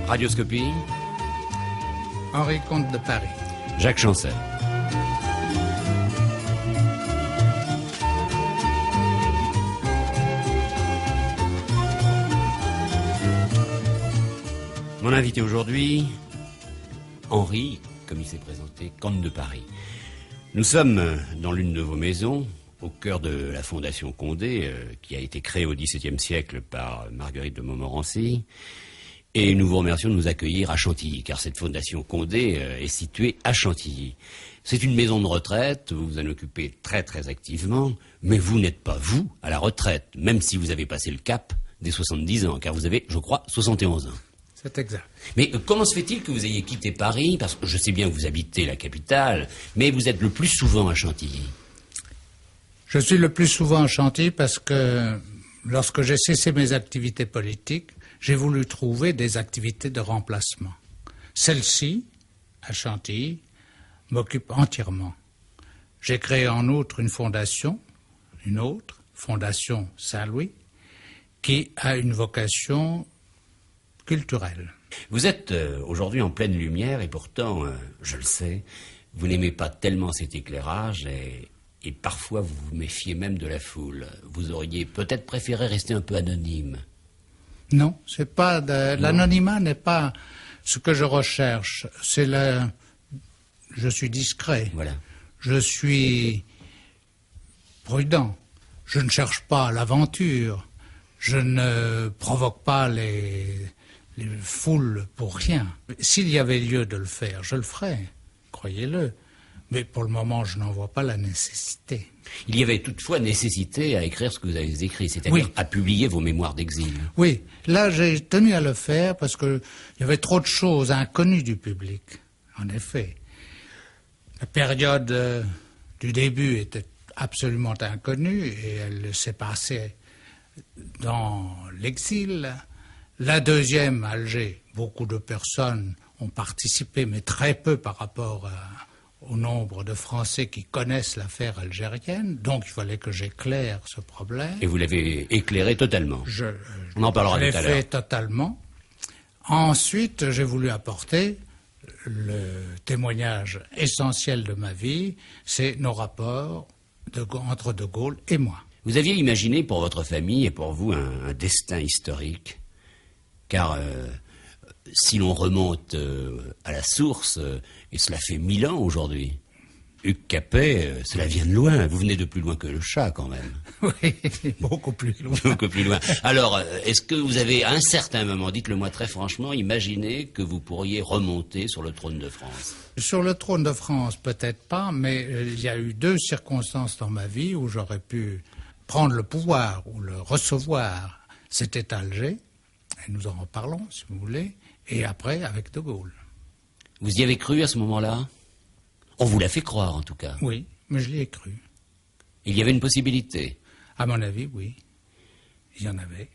Radioscopie. Henri Comte de Paris. Jacques Chancel. Mon invité aujourd'hui, Henri, comme il s'est présenté, Comte de Paris. Nous sommes dans l'une de vos maisons, au cœur de la Fondation Condé, qui a été créée au XVIIe siècle par Marguerite de Montmorency. Et nous vous remercions de nous accueillir à Chantilly, car cette Fondation Condé est située à Chantilly. C'est une maison de retraite, vous vous en occupez très très activement, mais vous n'êtes pas, vous, à la retraite, même si vous avez passé le cap des 70 ans, car vous avez, je crois, 71 ans. C'est exact. Mais comment se fait-il que vous ayez quitté Paris? Parce que je sais bien que vous habitez la capitale, mais vous êtes le plus souvent à Chantilly. Je suis le plus souvent à Chantilly parce que lorsque j'ai cessé mes activités politiques, j'ai voulu trouver des activités de remplacement. Celle-ci, à Chantilly, m'occupe entièrement. J'ai créé en outre une fondation, une autre, Fondation Saint-Louis, qui a une vocation culturelle. Vous êtes aujourd'hui en pleine lumière et pourtant, je le sais, vous n'aimez pas tellement cet éclairage et parfois vous vous méfiez même de la foule. Vous auriez peut-être préféré rester un peu anonyme. Non, c'est pas l'anonymat n'est pas ce que je recherche. Je suis discret. Voilà. Je suis prudent. Je ne cherche pas l'aventure. Je ne provoque pas les foules pour rien. S'il y avait lieu de le faire, je le ferais, croyez-le. Mais pour le moment, je n'en vois pas la nécessité. Il y avait toutefois nécessité à écrire ce que vous avez écrit, c'est-à-dire oui. à publier vos mémoires d'exil. Oui, là j'ai tenu à le faire parce qu'il y avait trop de choses inconnues du public, en effet. La période du début était absolument inconnue et elle s'est passée dans l'exil. La deuxième, Alger, beaucoup de personnes ont participé, mais très peu par rapport au nombre de Français qui connaissent l'affaire algérienne. Donc il fallait que j'éclaire ce problème. Et vous l'avez éclairé totalement. On en parlera tout à l'heure. Je l'ai fait totalement. Ensuite, j'ai voulu apporter le témoignage essentiel de ma vie, c'est nos rapports entre De Gaulle et moi. Vous aviez imaginé pour votre famille et pour vous un destin historique, car si l'on remonte à la source, et cela fait 1000 ans aujourd'hui, Hugues Capet, cela vient de loin. Vous venez de plus loin que le chat, quand même. Oui, beaucoup plus loin. Beaucoup plus loin. Alors, est-ce que vous avez, à un certain moment, dites-le-moi très franchement, imaginé que vous pourriez remonter sur le trône de France? Sur le trône de France, peut-être pas, mais il y a eu 2 circonstances dans ma vie où j'aurais pu prendre le pouvoir ou le recevoir. C'était Alger, et nous en reparlons, si vous voulez, et après, avec De Gaulle. Vous y avez cru à ce moment-là? On vous l'a fait croire, en tout cas. Oui, mais je l'y ai cru. Il y avait une possibilité? À mon avis, oui. Il y en avait.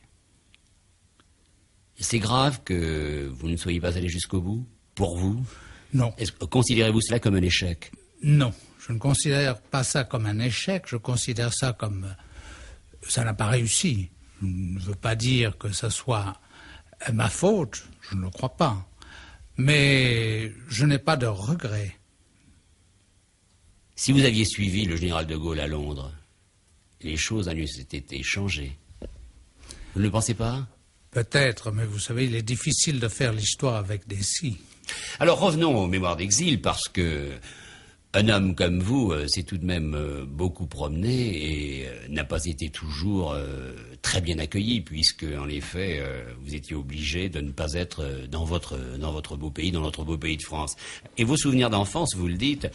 C'est grave que vous ne soyez pas allé jusqu'au bout? Pour vous? Non. Considérez-vous cela comme un échec? Non, je ne considère pas ça comme un échec. Je considère ça comme... ça n'a pas réussi. Je ne veux pas dire que ce soit ma faute. Je ne le crois pas. Mais je n'ai pas de regrets. Si vous aviez suivi le général de Gaulle à Londres, les choses auraient été changées. Vous ne le pensez pas? Peut-être, mais vous savez, il est difficile de faire l'histoire avec des si. Alors revenons aux mémoires d'exil, parce que un homme comme vous s'est tout de même beaucoup promené et n'a pas été toujours très bien accueilli, puisque en effet vous étiez obligé de ne pas être dans votre beau pays, dans notre beau pays de France. Et vos souvenirs d'enfance, vous le dites,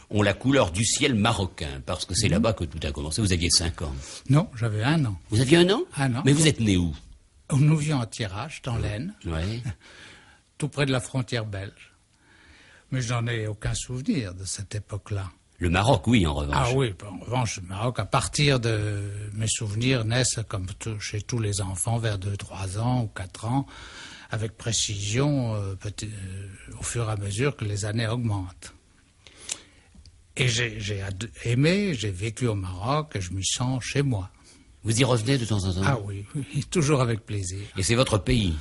ont la couleur du ciel marocain, parce que c'est là-bas que tout a commencé. Vous aviez 5 ans. Non, j'avais 1 an. Vous aviez 1 an? 1 an. Mais vous êtes né où? Nous vivions à Thiérache, dans l'Aisne, oui. tout près de la frontière belge. Mais je n'en ai aucun souvenir de cette époque-là. Le Maroc, oui, en revanche. Ah oui, en revanche, le Maroc, à partir de mes souvenirs, naissent, comme chez tous les enfants, vers 2-3 ans ou 4 ans, avec précision, au fur et à mesure que les années augmentent. Et j'ai aimé, j'ai vécu au Maroc et je m'y sens chez moi. Vous y revenez de temps en temps? Ah oui, oui, toujours avec plaisir. Et c'est votre pays?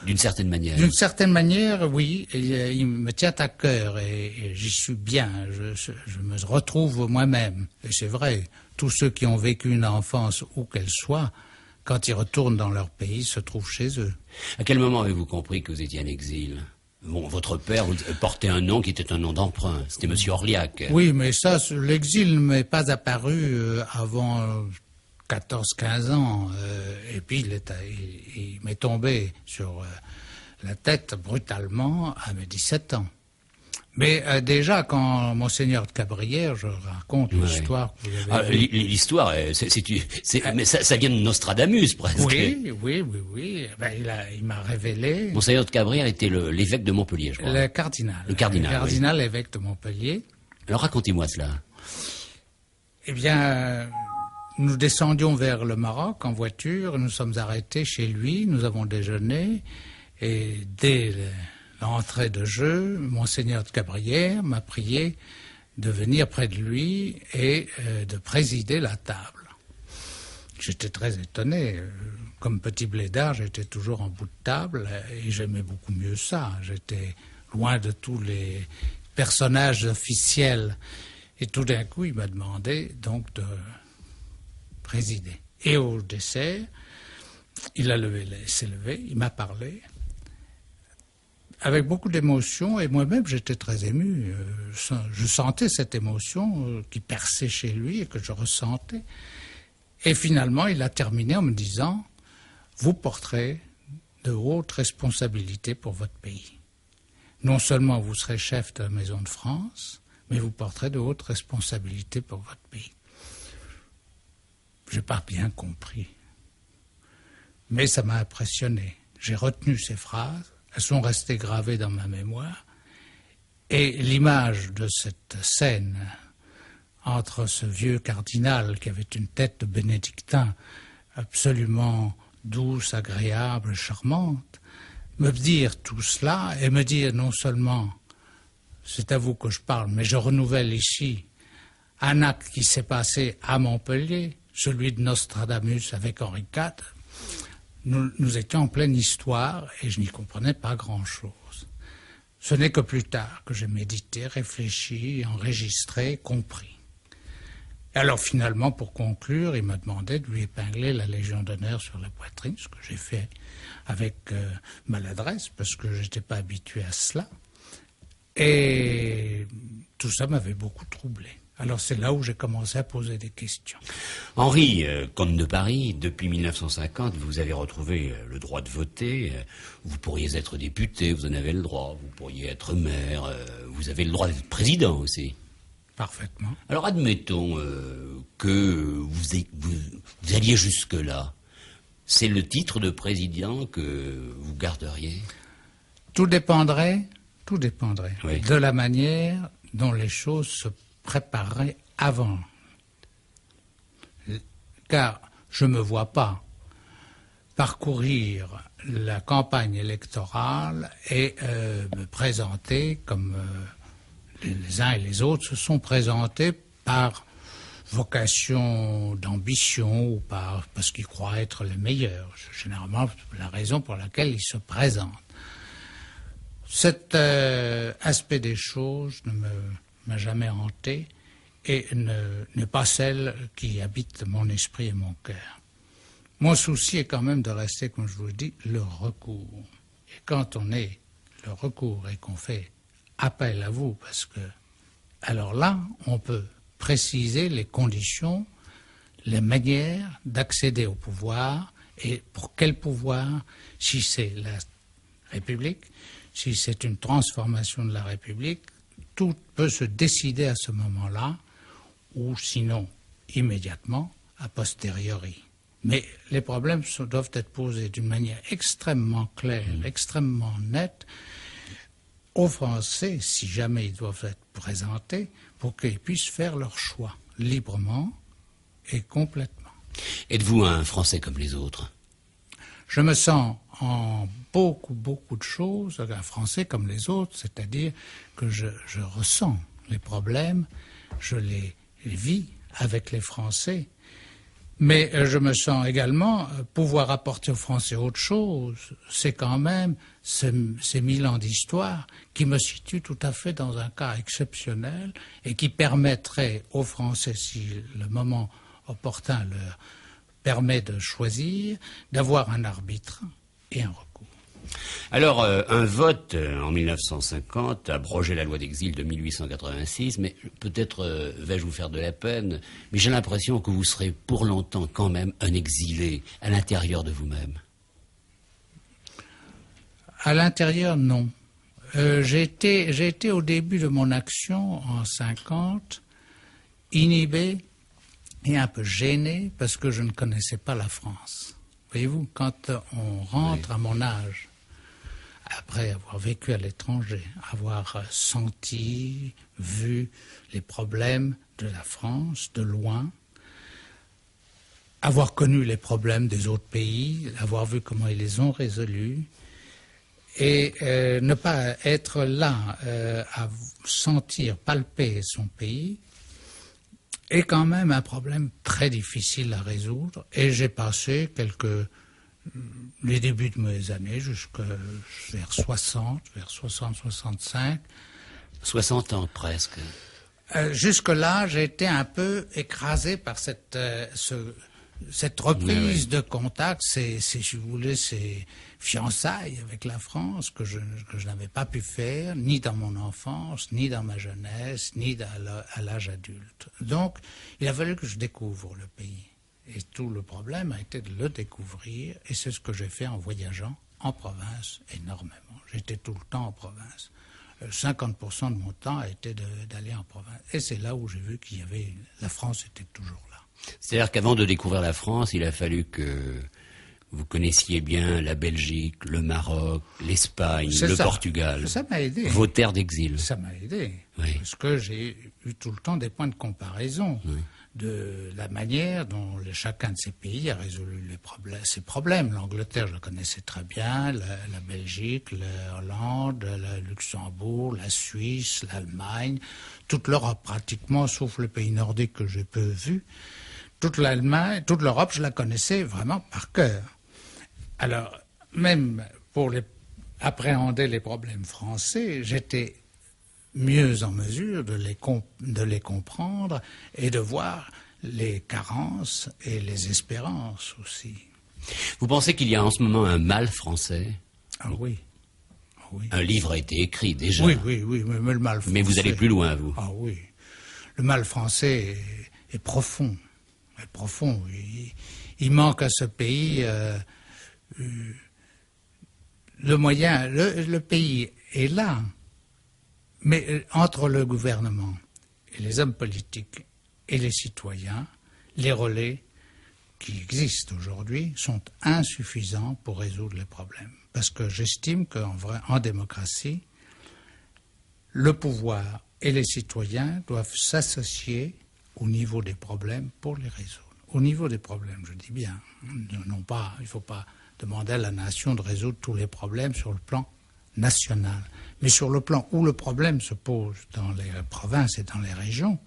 d'une certaine manière. D'une certaine manière, oui, il me tient à cœur et j'y suis bien. Je me retrouve moi-même. Et c'est vrai, tous ceux qui ont vécu une enfance, où qu'elle soit, quand ils retournent dans leur pays, se trouvent chez eux. À quel moment avez-vous compris que vous étiez en exil? Bon, votre père portait un nom qui était un nom d'emprunt. C'était Monsieur Orliac. Oui, mais ça, l'exil ne m'est pas apparu avant 14-15 ans. Et puis, il m'est tombé sur la tête brutalement à mes 17 ans. Mais déjà, quand Monseigneur de Cabrières, je raconte l'histoire que vous avez vue. L'histoire, mais ça vient de Nostradamus, presque. Oui. Ben, il m'a révélé. Monseigneur de Cabrières était l'évêque de Montpellier, je crois. Le cardinal. Le cardinal. Le cardinal évêque de Montpellier. Alors racontez-moi cela. Eh bien, nous descendions vers le Maroc en voiture. Nous sommes arrêtés chez lui. Nous avons déjeuné. Et dès l'entrée de jeu, Monseigneur de Cabrières m'a prié de venir près de lui et de présider la table. J'étais très étonné. Comme petit blédard, j'étais toujours en bout de table et j'aimais beaucoup mieux ça. J'étais loin de tous les personnages officiels. Et tout d'un coup, il m'a demandé donc de présider. Et au dessert, il s'est levé, il m'a parlé avec beaucoup d'émotion, et moi-même j'étais très ému. Je sentais cette émotion qui perçait chez lui et que je ressentais. Et finalement, il a terminé en me disant « Vous porterez de hautes responsabilités pour votre pays. Non seulement vous serez chef de la Maison de France, mais vous porterez de hautes responsabilités pour votre pays. » Je n'ai pas bien compris. Mais ça m'a impressionné. J'ai retenu ces phrases. Elles sont restées gravées dans ma mémoire. Et l'image de cette scène entre ce vieux cardinal qui avait une tête de bénédictin absolument douce, agréable, charmante, me dire tout cela et me dire non seulement c'est à vous que je parle, mais je renouvelle ici un acte qui s'est passé à Montpellier, celui de Nostradamus avec Henri IV. Nous étions en pleine histoire et je n'y comprenais pas grand-chose. Ce n'est que plus tard que j'ai médité, réfléchi, enregistré, compris. Et alors finalement, pour conclure, il m'a demandé de lui épingler la Légion d'honneur sur la poitrine, ce que j'ai fait avec maladresse, parce que je n'étais pas habitué à cela. Et tout ça m'avait beaucoup troublé. Alors c'est là où j'ai commencé à poser des questions. Henri, comte de Paris, depuis 1950, vous avez retrouvé le droit de voter. Vous pourriez être député, vous en avez le droit. Vous pourriez être maire, vous avez le droit d'être président aussi. Parfaitement. Alors admettons que vous alliez jusque-là. C'est le titre de président que vous garderiez? Tout dépendrait oui. de la manière dont les choses se prépareraient avant. Car je ne me vois pas parcourir la campagne électorale et me présenter comme les uns et les autres se sont présentés par vocation d'ambition ou parce qu'ils croient être les meilleurs. C'est généralement la raison pour laquelle ils se présentent. Cet aspect des choses ne m'a jamais hanté et n'est pas celle qui habite mon esprit et mon cœur. Mon souci est quand même de rester, comme je vous le dis, le recours. Et quand on est le recours et qu'on fait appel à vous, parce que alors là, on peut préciser les conditions, les manières d'accéder au pouvoir et pour quel pouvoir, si c'est la République, si c'est une transformation de la République, tout peut se décider à ce moment-là, ou sinon immédiatement, a posteriori. Mais les problèmes doivent être posés d'une manière extrêmement claire, extrêmement nette, aux Français, si jamais ils doivent être présentés, pour qu'ils puissent faire leur choix librement et complètement. Êtes-vous un Français comme les autres? Je me sens en beaucoup de choses un Français comme les autres, c'est-à-dire que je ressens les problèmes, je les vis avec les Français, Mais je me sens également pouvoir apporter aux Français autre chose. C'est quand même ces 1000 ans d'histoire qui me situent tout à fait dans un cas exceptionnel et qui permettrait aux Français, si le moment opportun leur permet de choisir, d'avoir un arbitre et un recours. Alors, un vote en 1950 abrogeait la loi d'exil de 1886, mais peut-être vais-je vous faire de la peine, mais j'ai l'impression que vous serez pour longtemps quand même un exilé à l'intérieur de vous-même. À l'intérieur, non. J'ai été au début de mon action en 50, inhibé et un peu gêné parce que je ne connaissais pas la France. Voyez-vous, quand on rentre à mon âge, après avoir vécu à l'étranger, avoir senti, vu les problèmes de la France de loin, avoir connu les problèmes des autres pays, avoir vu comment ils les ont résolus, et ne pas être là à sentir, palper son pays, est quand même un problème très difficile à résoudre. Et j'ai passé les débuts de mes années, vers 60, 65. 60 ans presque. Jusque-là, j'ai été un peu écrasé par cette reprise de contact, si vous voulez, ces fiançailles avec la France que je n'avais pas pu faire, ni dans mon enfance, ni dans ma jeunesse, ni à l'âge adulte. Donc, il a fallu que je découvre le pays. Et tout le problème a été de le découvrir, et c'est ce que j'ai fait en voyageant en province énormément. J'étais tout le temps en province. 50% de mon temps a été d'aller en province. Et c'est là où j'ai vu la France était toujours là. C'est-à-dire qu'avant de découvrir la France, il a fallu que vous connaissiez bien la Belgique, le Maroc, l'Espagne, Portugal. Ça m'a aidé. Vos terres d'exil. Ça m'a aidé. Oui. Parce que j'ai eu tout le temps des points de comparaison. Oui. De la manière dont chacun de ces pays a résolu ses problèmes. L'Angleterre, je le connaissais très bien, la Belgique, la Hollande, le Luxembourg, la Suisse, l'Allemagne, toute l'Europe pratiquement, sauf le pays nordique que j'ai peu vu. Toute l'Allemagne, toute l'Europe, je la connaissais vraiment par cœur. Alors, même pour appréhender les problèmes français, j'étais mieux en mesure de les comprendre et de voir les carences et les espérances aussi. Vous pensez qu'il y a en ce moment un mal français? Ah oui. Oui. Un livre a été écrit déjà. Oui, mais le mal français... Mais vous allez plus loin, vous. Ah oui. Le mal français est profond. Est profond. Il manque à ce pays le moyen. Le pays est là. Mais entre le gouvernement et les hommes politiques et les citoyens, les relais qui existent aujourd'hui sont insuffisants pour résoudre les problèmes. Parce que j'estime qu'en démocratie, le pouvoir et les citoyens doivent s'associer au niveau des problèmes pour les résoudre. Au niveau des problèmes, je dis bien. Non pas, il ne faut pas demander à la nation de résoudre tous les problèmes sur le plan national. Mais sur le plan où le problème se pose dans les provinces et dans les régions,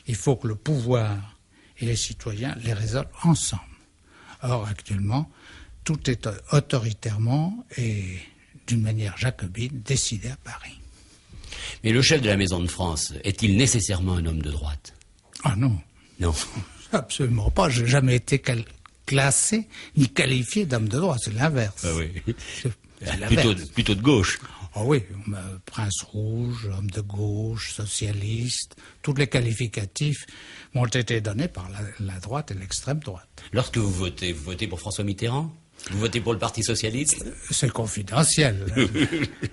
il faut que le pouvoir et les citoyens les résolvent ensemble. Or, actuellement, tout est autoritairement et d'une manière jacobine décidé à Paris. Mais le chef de la Maison de France, est-il nécessairement un homme de droite? Ah non. Non. Absolument pas. Je n'ai jamais été classé ni qualifié d'homme de droite. C'est l'inverse. Ah oui. C'est plutôt de gauche. Ah oui, prince rouge, homme de gauche, socialiste, tous les qualificatifs m'ont été donnés par la droite et l'extrême droite. Lorsque vous votez pour François Mitterrand? Vous votez pour le Parti socialiste? C'est confidentiel.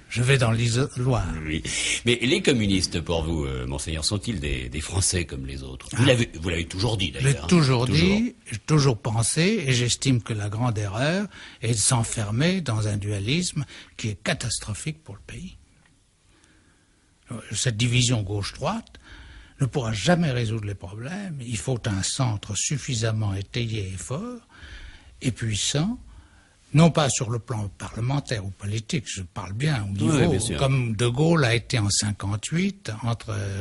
Je vais dans l'isoloir. Oui. Mais les communistes, pour vous, monseigneur, sont-ils des Français comme les autres? Vous l'avez toujours dit, d'ailleurs. J'ai toujours dit, j'ai toujours pensé, et j'estime que la grande erreur est de s'enfermer dans un dualisme qui est catastrophique pour le pays. Cette division gauche-droite ne pourra jamais résoudre les problèmes. Il faut un centre suffisamment étayé et fort, et puissant, Non pas sur le plan parlementaire ou politique, je parle bien au niveau, bien sûr. comme De Gaulle a été en 58,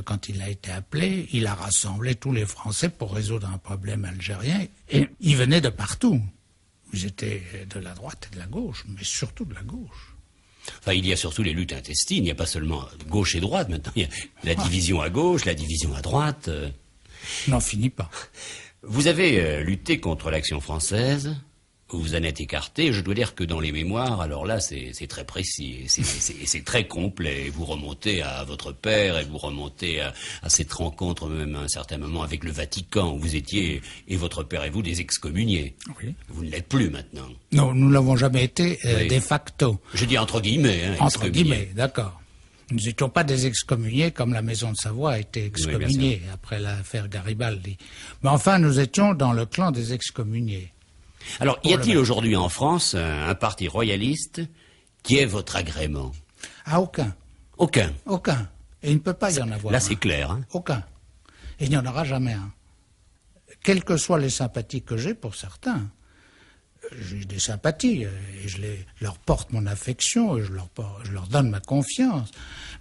quand il a été appelé, il a rassemblé tous les Français pour résoudre un problème algérien, et ils venaient de partout. Ils étaient de la droite et de la gauche, mais surtout de la gauche. Enfin, il y a surtout les luttes intestines, il n'y a pas seulement gauche et droite maintenant, il y a la division à gauche, la division à droite. N'en finit pas. Vous avez lutté contre l'Action française, vous vous en êtes écarté. Je dois dire que dans les mémoires, alors là, c'est très précis, c'est très complet. Vous remontez à votre père et vous remontez à cette rencontre, même à un certain moment, avec le Vatican, où vous étiez, et votre père et vous, des excommuniés. Oui. Vous ne l'êtes plus maintenant. Non, nous l'avons jamais été Oui. de facto. Je dis entre guillemets. Hein, Entre excommuniés. guillemets, d'accord. Nous n'étions pas des excommuniés comme la Maison de Savoie a été excommuniée après l'affaire Garibaldi. Mais enfin, nous étions dans le clan des excommuniés. Alors, y a-t-il aujourd'hui en France un parti royaliste qui ait votre agrément? Ah, aucun. Aucun. Aucun. Et il ne peut pas y en avoir Là, un. c'est clair. Hein. Aucun. Et il n'y en aura jamais un. Quelles que soient les sympathies que j'ai pour certains, j'ai des sympathies et leur porte mon affection et je leur donne ma confiance.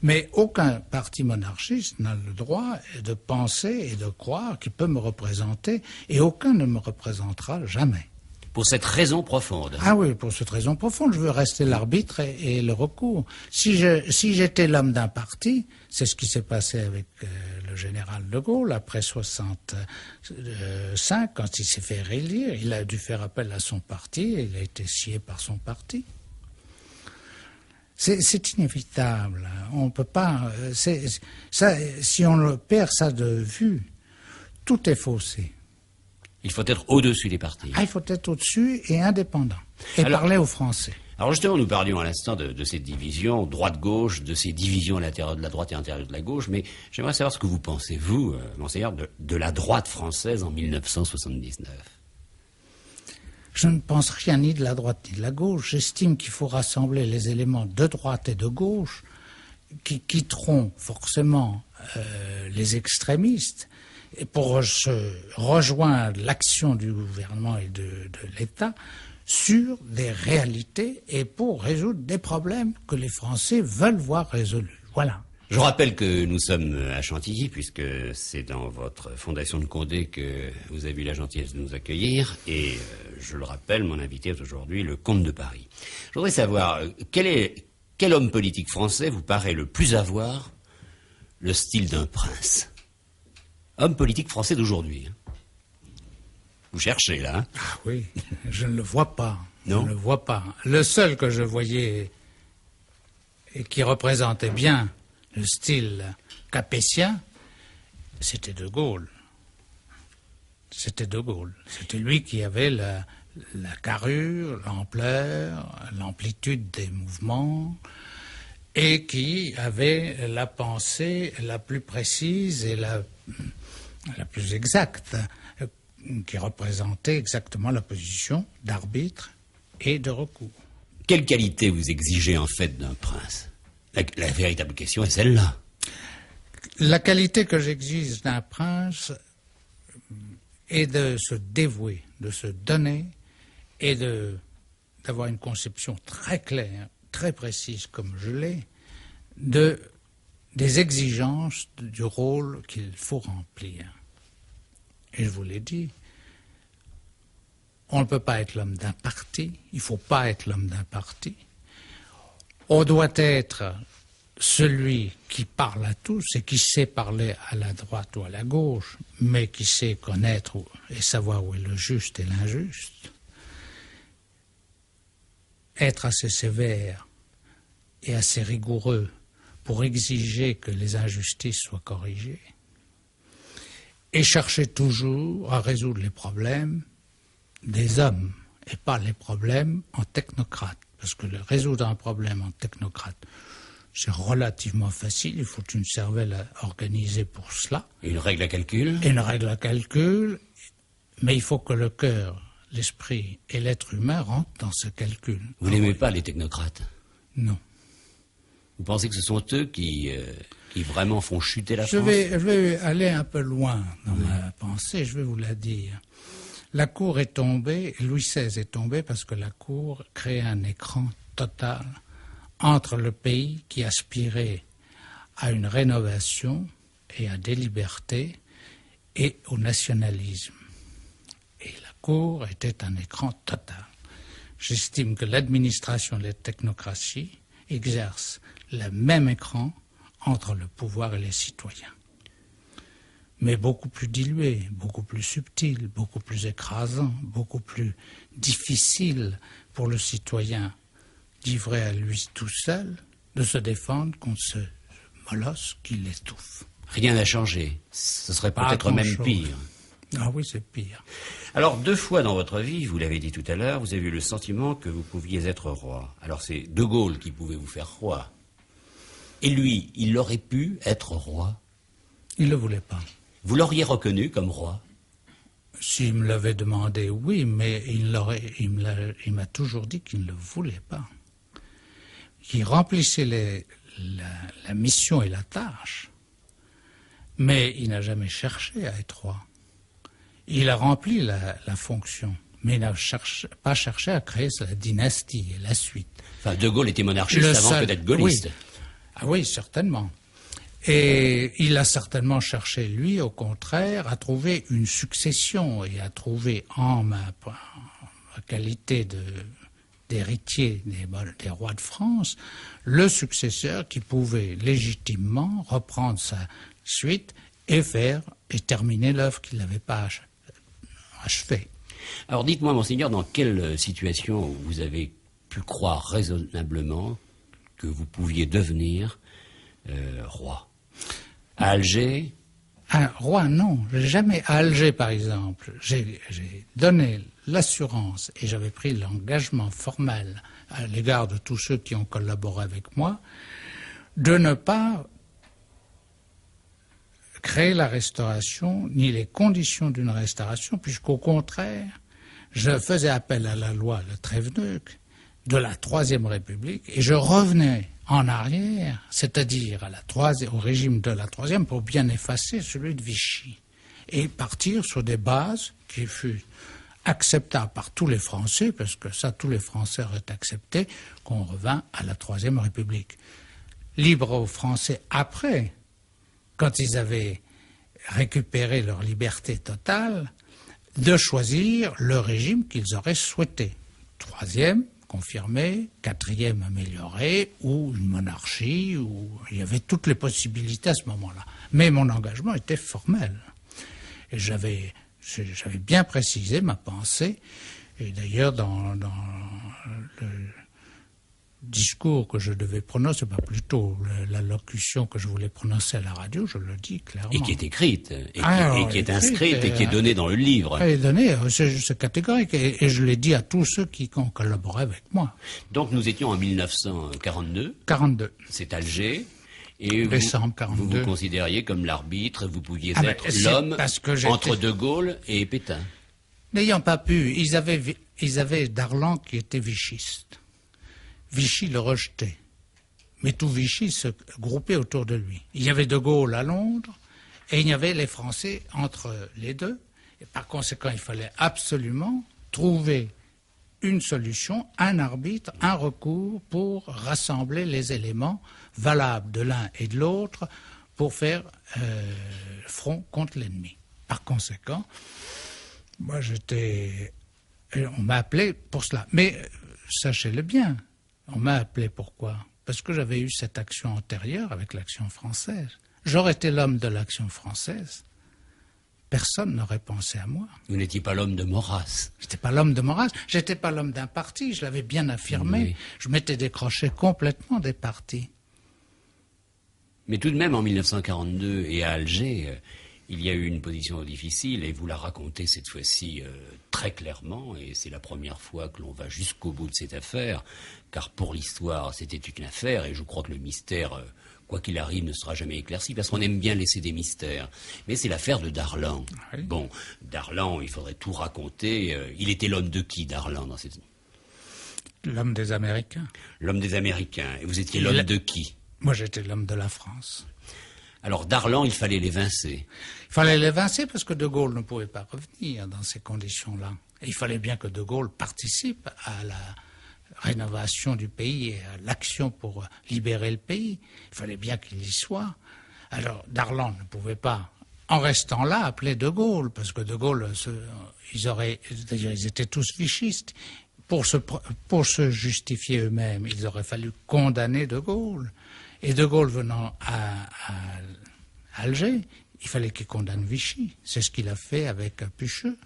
Mais aucun parti monarchiste n'a le droit de penser et de croire qu'il peut me représenter et aucun ne me représentera jamais. Pour cette raison profonde. Ah oui, pour cette raison profonde, je veux rester l'arbitre et le recours. Si j'étais l'homme d'un parti, c'est ce qui s'est passé avec le général de Gaulle après 65, quand il s'est fait réélire, il a dû faire appel à son parti, et il a été scié par son parti. C'est inévitable. On peut pas. Si on perd ça de vue, tout est faussé. Il faut être au-dessus des partis. Ah, il faut être au-dessus et indépendant. Et parler aux Français. Alors justement, nous parlions à l'instant de ces divisions, droite-gauche, de ces divisions à l'intérieur de la droite et à l'intérieur de la gauche, mais j'aimerais savoir ce que vous pensez, vous, monseigneur, de la droite française en 1979. Je ne pense rien ni de la droite ni de la gauche. J'estime qu'il faut rassembler les éléments de droite et de gauche qui quitteront forcément les extrémistes et pour se rejoindre l'action du gouvernement et de l'État sur des réalités et pour résoudre des problèmes que les Français veulent voir résolus. Voilà. Je rappelle que nous sommes à Chantilly, puisque c'est dans votre fondation de Condé que vous avez eu la gentillesse de nous accueillir. Et je le rappelle, mon invité est aujourd'hui le comte de Paris. Je voudrais savoir, quel homme politique français vous paraît le plus avoir le style d'un prince? Homme politique français d'aujourd'hui. Hein. Vous cherchez, là. Hein. Ah oui, je ne le vois pas. Non. Je ne le vois pas. Le seul que je voyais et qui représentait bien le style capétien, c'était De Gaulle. C'était De Gaulle. C'était lui qui avait la carrure, l'ampleur, l'amplitude des mouvements et qui avait la pensée la plus précise et la plus exacte, qui représentait exactement la position d'arbitre et de recours. Quelle qualité vous exigez en fait d'un prince? La véritable question est celle-là. La qualité que j'exige d'un prince est de se dévouer, de se donner et d'avoir une conception très claire, très précise comme je l'ai, des exigences du rôle qu'il faut remplir. Et je vous l'ai dit, on ne peut pas être l'homme d'un parti, il ne faut pas être l'homme d'un parti. On doit être celui qui parle à tous et qui sait parler à la droite ou à la gauche, mais qui sait connaître et savoir où est le juste et l'injuste. Être assez sévère et assez rigoureux pour exiger que les injustices soient corrigées. Et chercher toujours à résoudre les problèmes des hommes et pas les problèmes en technocrate. Parce que résoudre un problème en technocrate, c'est relativement facile. Il faut une cervelle organisée pour cela. Une règle à calcul? Et une règle à calcul. Mais il faut que le cœur, l'esprit et l'être humain rentrent dans ce calcul. Vous n'aimez pas les technocrates? Non. Vous pensez que ce sont eux qui vraiment font chuter la France? Je vais aller un peu loin dans ma pensée, je vais vous la dire. La Cour est tombée, Louis XVI est tombé parce que la Cour créait un écran total entre le pays qui aspirait à une rénovation et à des libertés et au nationalisme. Et la Cour était un écran total. J'estime que l'administration et la technocratie exercent le même écran entre le pouvoir et les citoyens. Mais beaucoup plus dilué, beaucoup plus subtil, beaucoup plus écrasant, beaucoup plus difficile pour le citoyen livré à lui tout seul de se défendre contre ce molosse qui l'étouffe. Rien n'a changé. Ce serait peut-être même pire. Ah oui, c'est pire. Alors, 2 fois dans votre vie, vous l'avez dit tout à l'heure, vous avez eu le sentiment que vous pouviez être roi. Alors, c'est De Gaulle qui pouvait vous faire roi. Et lui, il aurait pu être roi? Il ne le voulait pas. Vous l'auriez reconnu comme roi? S'il me l'avait demandé, oui, mais il m'a toujours dit qu'il ne le voulait pas. Qu'il remplissait la mission et la tâche, mais il n'a jamais cherché à être roi. Il a rempli la fonction, mais il n'a pas cherché à créer la dynastie et la suite. Enfin, De Gaulle était monarchiste avant que d'être gaulliste. Oui. Ah oui, certainement. Et il a certainement cherché, lui, au contraire, à trouver une succession et à trouver en ma qualité d'héritier des rois de France, le successeur qui pouvait légitimement reprendre sa suite et terminer l'œuvre qu'il n'avait pas achevée. Alors dites-moi, monseigneur, dans quelle situation vous avez pu croire raisonnablement que vous pouviez devenir roi? À Alger? Un roi, non. Jamais à Alger, par exemple. J'ai donné l'assurance et j'avais pris l'engagement formel à l'égard de tous ceux qui ont collaboré avec moi de ne pas créer la restauration ni les conditions d'une restauration, puisqu'au contraire, je faisais appel à la loi Le Tréveneuc de la Troisième République et je revenais en arrière, c'est-à-dire au régime de la Troisième, pour bien effacer celui de Vichy et partir sur des bases qui furent acceptables par tous les Français, parce que ça, tous les Français auraient accepté qu'on revint à la Troisième République. Libre aux Français après, quand ils avaient récupéré leur liberté totale, de choisir le régime qu'ils auraient souhaité. Troisième, confirmé, quatrième, amélioré, ou une monarchie, où il y avait toutes les possibilités à ce moment-là. Mais mon engagement était formel. Et j'avais bien précisé ma pensée, et d'ailleurs dans le discours que je devais prononcer, pas plutôt l'allocution que je voulais prononcer à la radio, je le dis clairement. Et qui est écrite, et qui est inscrite, et qui est donnée dans le livre. Elle est donnée, c'est catégorique, et je l'ai dit à tous ceux qui ont collaboré avec moi. Donc nous étions en 1942. 42. C'est Alger. Et décembre 42. Vous vous considériez comme l'arbitre, vous pouviez être l'homme entre De Gaulle et Pétain. N'ayant pas pu, ils avaient Darlan qui était vichiste. Vichy le rejetait. Mais tout Vichy se groupait autour de lui. Il y avait De Gaulle à Londres et il y avait les Français entre les deux. Et par conséquent, il fallait absolument trouver une solution, un arbitre, un recours pour rassembler les éléments valables de l'un et de l'autre pour faire front contre l'ennemi. Par conséquent, moi on m'a appelé pour cela. Mais sachez-le bien, on m'a appelé pourquoi? Parce que j'avais eu cette action antérieure avec l'Action française. J'aurais été l'homme de l'Action française. Personne n'aurait pensé à moi. Vous n'étiez pas l'homme de Maurras. J'étais pas l'homme de Maurras. J'étais pas l'homme d'un parti. Je l'avais bien affirmé. Oui. Je m'étais décroché complètement des partis. Mais tout de même, en 1942 et à Alger, il y a eu une position difficile et vous la racontez cette fois-ci très clairement. Et c'est la première fois que l'on va jusqu'au bout de cette affaire. Car pour l'histoire, c'était une affaire et je crois que le mystère... quoi qu'il arrive, ne sera jamais éclairci, parce qu'on aime bien laisser des mystères. Mais c'est l'affaire de Darlan. Oui. Bon, Darlan, il faudrait tout raconter. Il était l'homme de qui, Darlan, dans cette... L'homme des Américains. L'homme des Américains. Et vous étiez l'homme de qui? Moi, j'étais l'homme de la France. Alors Darlan, il fallait l'évincer. Il fallait l'évincer parce que De Gaulle ne pouvait pas revenir dans ces conditions-là. Et il fallait bien que De Gaulle participe à la rénovation du pays et à l'action pour libérer le pays. Il fallait bien qu'il y soit. Alors Darlan ne pouvait pas, en restant là, appeler De Gaulle, parce que De Gaulle, ils étaient tous vichistes. Pour se justifier eux-mêmes, il aurait fallu condamner De Gaulle. Et De Gaulle venant à Alger, il fallait qu'il condamne Vichy. C'est ce qu'il a fait avec Pucheux.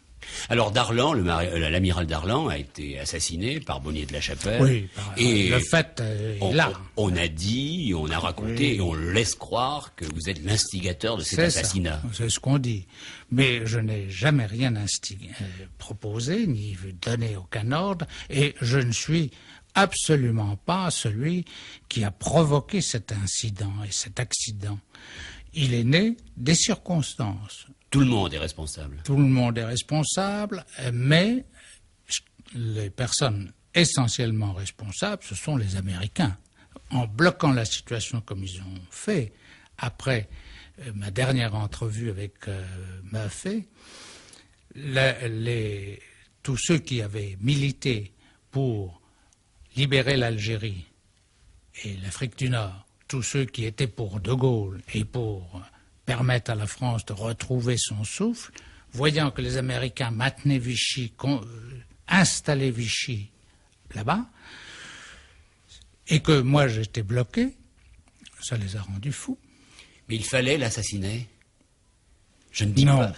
Alors Darlan, l'amiral Darlan a été assassiné par Bonnier de la Chapelle. Oui, et le fait est là. On a dit, on a raconté, et on laisse croire que vous êtes l'instigateur de cet assassinat. C'est ce qu'on dit. Mais je n'ai jamais rien proposé, ni donné aucun ordre, et je ne suis absolument pas celui qui a provoqué cet incident et cet accident. Il est né des circonstances. Tout le monde est responsable. Tout le monde est responsable, mais les personnes essentiellement responsables, ce sont les Américains. En bloquant la situation comme ils ont fait, après ma dernière entrevue avec Murphy, tous ceux qui avaient milité pour libérer l'Algérie et l'Afrique du Nord, tous ceux qui étaient pour De Gaulle et pour permettre à la France de retrouver son souffle, voyant que les Américains maintenaient Vichy, installaient Vichy là-bas, et que moi j'étais bloqué, ça les a rendus fous. Mais il fallait l'assassiner? Je ne dis non. pas.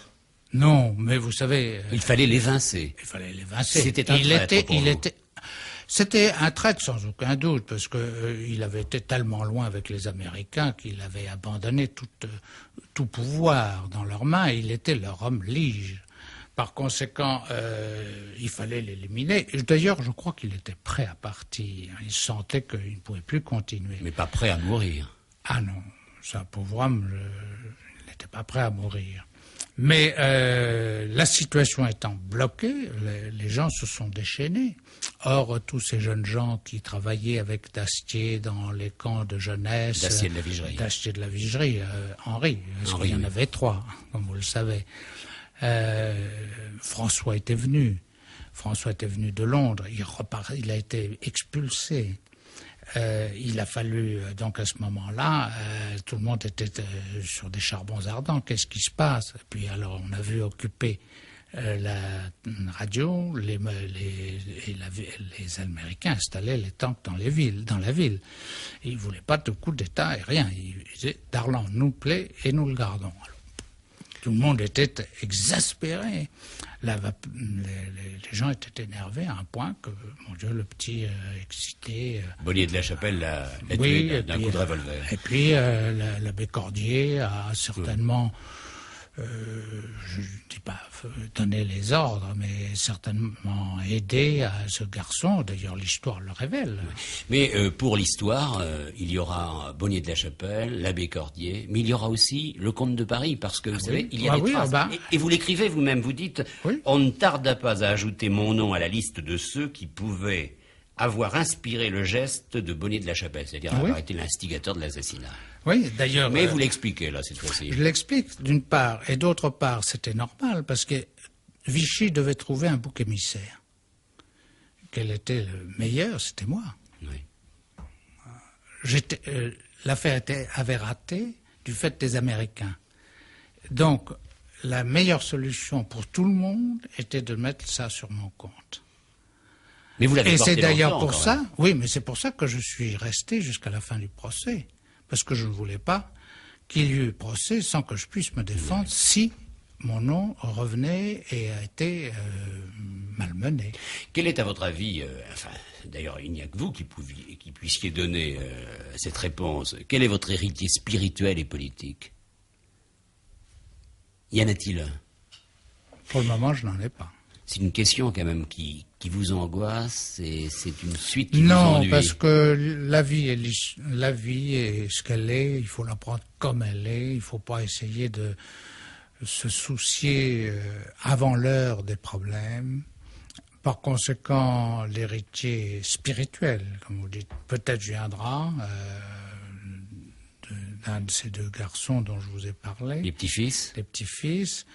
Non, mais vous savez... il fallait l'évincer. Il fallait l'évincer. C'était un traître C'était un traître sans aucun doute, parce qu'il avait été tellement loin avec les Américains qu'il avait abandonné tout pouvoir dans leurs mains, et il était leur homme lige. Par conséquent, il fallait l'éliminer. D'ailleurs, je crois qu'il était prêt à partir. Il sentait qu'il ne pouvait plus continuer. Mais pas prêt à mourir. Ah non, ça, pauvre homme, il n'était pas prêt à mourir. Mais la situation étant bloquée, les gens se sont déchaînés. Or, tous ces jeunes gens qui travaillaient avec Dastier dans les camps de jeunesse... Dastier de la Vigerie. Dastier de la Vigerie, Henri, parce qu'il y en avait 3, comme vous le savez. François était venu. François était venu de Londres. Il a été expulsé. Il a fallu, donc à ce moment-là, tout le monde était sur des charbons ardents. Qu'est-ce qui se passe? Et puis alors on a vu occuper la radio, les Américains installaient les tanks dans la ville. Ils ne voulaient pas de coup d'État et rien. Ils disaient Darlan nous plaît et nous le gardons. Alors, tout le monde était exaspéré. Les gens étaient énervés à un point que, mon Dieu, le petit excité... Bonnier de la Chapelle l'a oui, tué d'un coup de revolver. Et puis, l'abbé Cordier a certainement, je ne dis pas donné les ordres, mais certainement aidé à ce garçon. D'ailleurs, l'histoire le révèle. Mais pour l'histoire, il y aura Bonnier de la Chapelle, l'abbé Cordier, mais il y aura aussi le comte de Paris, parce que, vous savez, il y a des traces. Et vous l'écrivez vous-même, vous dites on ne tarda pas à ajouter mon nom à la liste de ceux qui pouvaient avoir inspiré le geste de Bonnier de la Chapelle, c'est-à-dire avoir été l'instigateur de l'assassinat. Oui, d'ailleurs... Mais vous l'expliquez, là, cette fois-ci. Je l'explique, d'une part, et d'autre part, c'était normal, parce que Vichy devait trouver un bouc émissaire. Quel était le meilleur? C'était moi. Oui. L'affaire avait raté du fait des Américains. Donc, la meilleure solution pour tout le monde était de mettre ça sur mon compte. Mais vous l'avez porté et c'est d'ailleurs longtemps, pour ça, oui, mais c'est pour ça que je suis resté jusqu'à la fin du procès. Parce que je ne voulais pas qu'il y ait eu procès sans que je puisse me défendre si mon nom revenait et a été malmené. Quel est, à votre avis, d'ailleurs, il n'y a que vous qui puissiez donner cette réponse, quel est votre héritier spirituel et politique? Y en a-t-il un? Pour le moment, je n'en ai pas. C'est une question quand même qui vous angoisse et c'est une suite qui vous ennuie. Non, parce que la vie est ce qu'elle est, il faut la prendre comme elle est, il ne faut pas essayer de se soucier avant l'heure des problèmes. Par conséquent, l'héritier spirituel, comme vous dites, peut-être viendra d'un de ces deux garçons dont je vous ai parlé. Les petits-fils? Les petits-fils.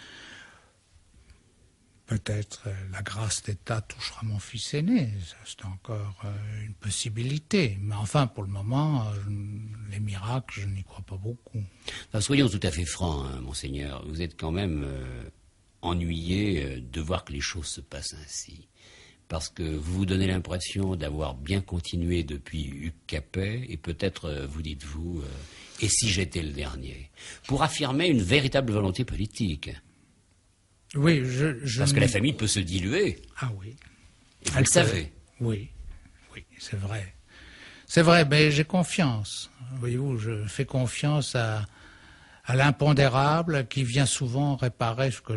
Peut-être la grâce d'État touchera mon fils aîné, ça, c'est encore une possibilité. Mais enfin, pour le moment, les miracles, je n'y crois pas beaucoup. Enfin, soyons tout à fait francs, hein, monseigneur. Vous êtes quand même ennuyé de voir que les choses se passent ainsi. Parce que vous vous donnez l'impression d'avoir bien continué depuis Hugues Capet, et peut-être vous dites-vous, et si j'étais le dernier, pour affirmer une véritable volonté politique. Oui, parce que la famille peut se diluer. Ah oui. Et vous le savez. Oui, oui, c'est vrai. C'est vrai, mais j'ai confiance. Voyez-vous, je fais confiance à l'impondérable qui vient souvent réparer ce que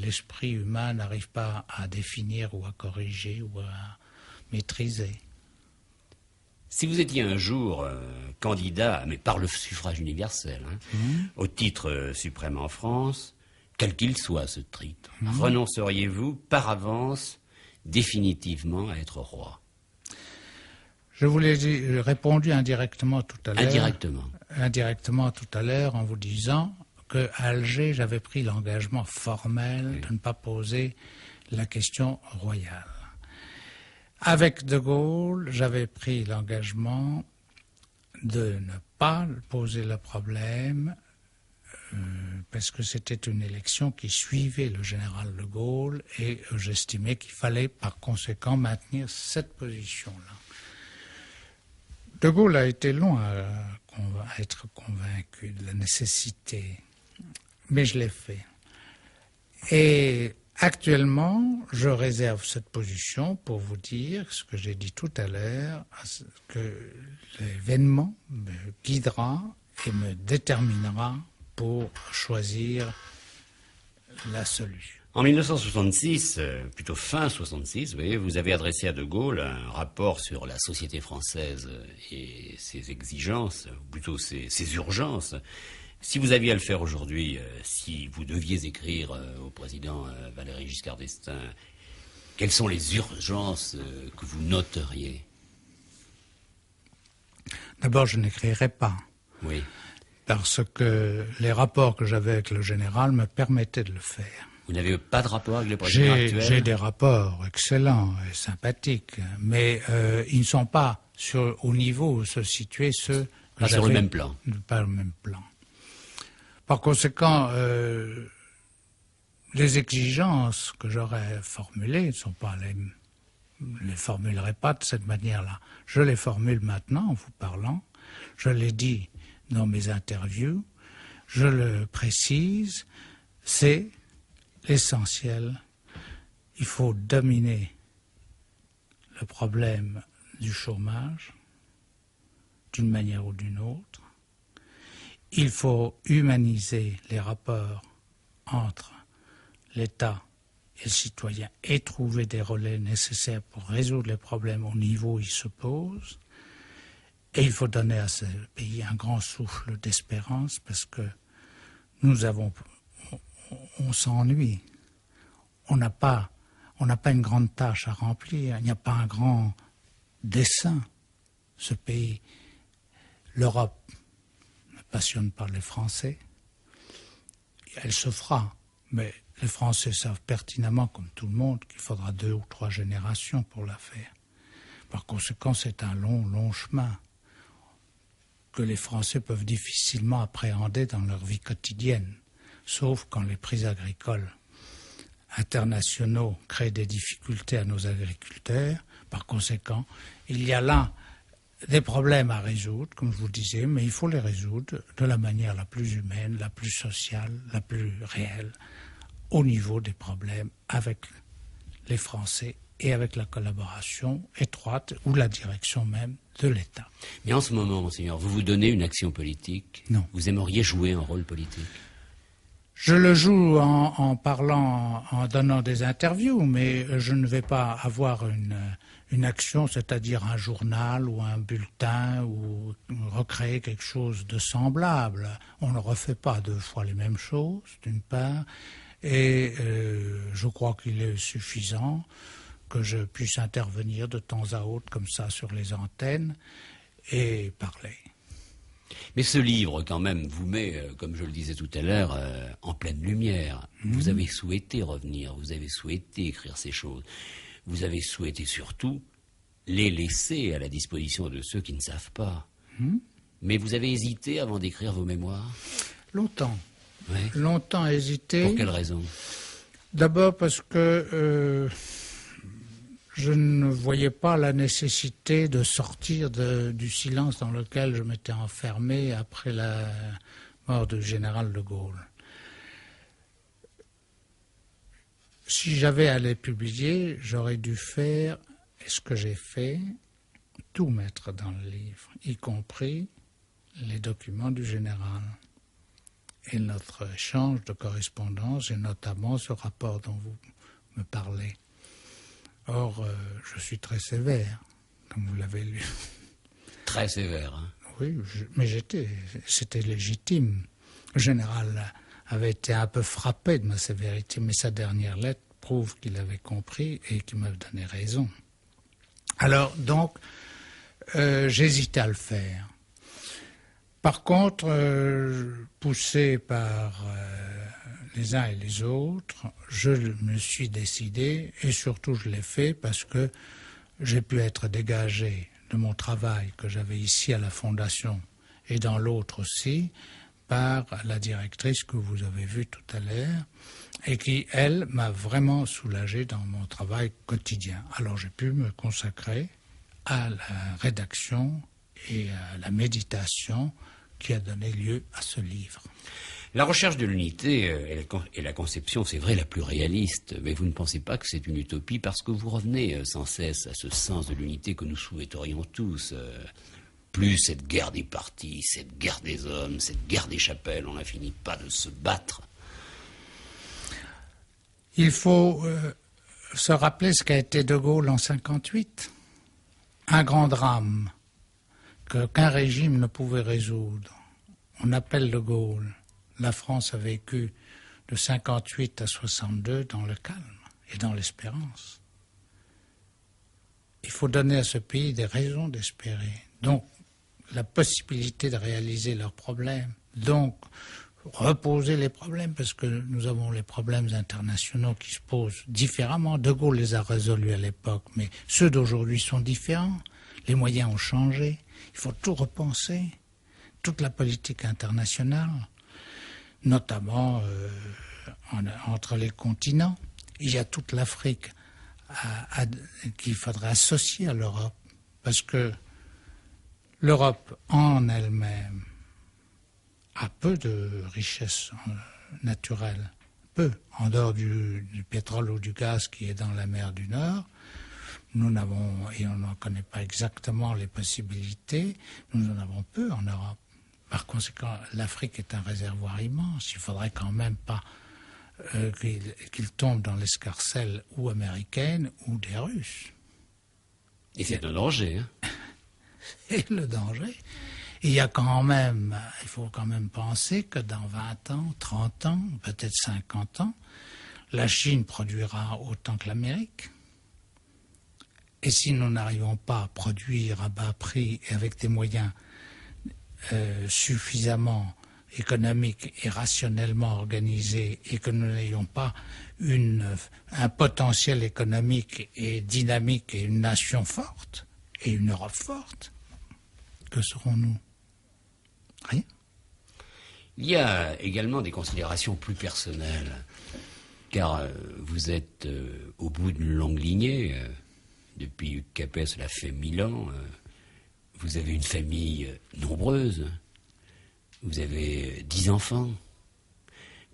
l'esprit humain n'arrive pas à définir ou à corriger ou à maîtriser. Si vous étiez un jour candidat, mais par le suffrage universel, au titre suprême en France, quel qu'il soit ce titre, renonceriez-vous par avance définitivement à être roi? Je vous l'ai répondu indirectement tout à l'heure. Indirectement. Indirectement tout à l'heure en vous disant qu'à Alger, j'avais pris l'engagement formel de ne pas poser la question royale. Avec De Gaulle, j'avais pris l'engagement de ne pas poser le problème parce que c'était une élection qui suivait le général de Gaulle et j'estimais qu'il fallait par conséquent maintenir cette position-là. De Gaulle a été long à être convaincu de la nécessité, mais je l'ai fait. Et actuellement, je réserve cette position pour vous dire ce que j'ai dit tout à l'heure, que l'événement me guidera et me déterminera pour choisir la solution. En 1966, plutôt fin 66, vous avez adressé à De Gaulle un rapport sur la société française et ses exigences, ou plutôt ses urgences. Si vous aviez à le faire aujourd'hui, si vous deviez écrire au président Valéry Giscard d'Estaing, quelles sont les urgences que vous noteriez? D'abord, je n'écrirai pas. Oui. Parce que les rapports que j'avais avec le général me permettaient de le faire. Vous n'avez pas de rapport avec le président actuel? J'ai des rapports excellents et sympathiques, mais ils ne sont pas au niveau où se situaient ceux... Pas sur le même plan. Pas le même plan. Par conséquent, les exigences que j'aurais formulées ne sont pas les formulerai pas de cette manière-là. Je les formule maintenant en vous parlant. Je l'ai dit dans mes interviews. Je le précise. C'est l'essentiel. Il faut dominer le problème du chômage d'une manière ou d'une autre. Il faut humaniser les rapports entre l'État et le citoyen et trouver des relais nécessaires pour résoudre les problèmes au niveau où ils se posent. Et il faut donner à ce pays un grand souffle d'espérance parce que on s'ennuie. On n'a pas une grande tâche à remplir. Il n'y a pas un grand dessein. Ce pays, l'Europe, ne passionne pas les Français. Elle se fera, mais les Français savent pertinemment, comme tout le monde, qu'il faudra 2 ou 3 générations pour la faire. Par conséquent, c'est un long chemin que les Français peuvent difficilement appréhender dans leur vie quotidienne, sauf quand les prix agricoles internationaux créent des difficultés à nos agriculteurs. Par conséquent, il y a là des problèmes à résoudre, comme je vous le disais, mais il faut les résoudre de la manière la plus humaine, la plus sociale, la plus réelle, au niveau des problèmes avec les Français et avec la collaboration étroite ou la direction même de l'État. Mais en ce moment, monseigneur, vous vous donnez une action politique? Non. Vous aimeriez jouer un rôle politique? Je le joue en parlant, en donnant des interviews, mais je ne vais pas avoir une action, c'est-à-dire un journal ou un bulletin ou recréer quelque chose de semblable. On ne refait pas 2 fois les mêmes choses, d'une part, et je crois qu'il est suffisant que je puisse intervenir de temps à autre comme ça sur les antennes et parler. Mais ce livre, quand même, vous met, comme je le disais tout à l'heure, en pleine lumière. Vous avez souhaité revenir, vous avez souhaité écrire ces choses. Vous avez souhaité surtout les laisser à la disposition de ceux qui ne savent pas. Mais vous avez hésité avant d'écrire vos mémoires? Longtemps. Oui. Longtemps hésité. Pour quelle raison? D'abord parce que je ne voyais pas la nécessité de sortir du silence dans lequel je m'étais enfermé après la mort du général de Gaulle. Si j'avais à les publier, j'aurais dû faire, et ce que j'ai fait, tout mettre dans le livre, y compris les documents du général et notre échange de correspondance, et notamment ce rapport dont vous me parlez. Or, je suis très sévère, comme vous l'avez lu. Très sévère, hein? Oui, mais c'était légitime. Le général avait été un peu frappé de ma sévérité, mais sa dernière lettre prouve qu'il avait compris et qu'il m'avait donné raison. Alors, donc, j'hésitais à le faire. Par contre, poussé par les uns et les autres, je me suis décidé, et surtout je l'ai fait parce que j'ai pu être dégagé de mon travail que j'avais ici à la Fondation et dans l'autre aussi, par la directrice que vous avez vue tout à l'heure, et qui, elle, m'a vraiment soulagé dans mon travail quotidien. Alors j'ai pu me consacrer à la rédaction et à la méditation qui a donné lieu à ce livre. La recherche de l'unité est la conception, c'est vrai, la plus réaliste, mais vous ne pensez pas que c'est une utopie parce que vous revenez sans cesse à ce sens de l'unité que nous souhaiterions tous. Plus cette guerre des partis, cette guerre des hommes, cette guerre des chapelles, on n'a fini pas de se battre. Il faut se rappeler ce qu'a été De Gaulle en 1958. Un grand drame qu'aucun régime ne pouvait résoudre. On appelle De Gaulle. La France a vécu de 1958 à 1962 dans le calme et dans l'espérance. Il faut donner à ce pays des raisons d'espérer. Donc, la possibilité de réaliser leurs problèmes. Donc, reposer les problèmes, parce que nous avons les problèmes internationaux qui se posent différemment. De Gaulle les a résolus à l'époque, mais ceux d'aujourd'hui sont différents. Les moyens ont changé. Il faut tout repenser. Toute la politique internationale, notamment entre les continents. Il y a toute l'Afrique qu'il faudrait associer à l'Europe, parce que l'Europe en elle-même a peu de richesses naturelles, peu, en dehors du pétrole ou du gaz qui est dans la mer du Nord. Nous n'avons, et on n'en connaît pas exactement les possibilités, nous en avons peu en Europe. Par conséquent, l'Afrique est un réservoir immense. Il ne faudrait quand même pas qu'il tombe dans l'escarcelle ou américaine ou des Russes. Et c'est un danger, hein? Et le danger, il faut quand même penser que dans 20 ans, 30 ans, peut-être 50 ans, la Chine produira autant que l'Amérique. Et si nous n'arrivons pas à produire à bas prix et avec des moyens suffisamment économiques et rationnellement organisés, et que nous n'ayons pas un potentiel économique et dynamique et une nation forte et une Europe forte, que serons-nous? Rien. Il y a également des considérations plus personnelles, car vous êtes au bout d'une longue lignée. Depuis Hugues Capet, cela fait 1000 ans. Vous avez une famille nombreuse. Vous avez 10 enfants.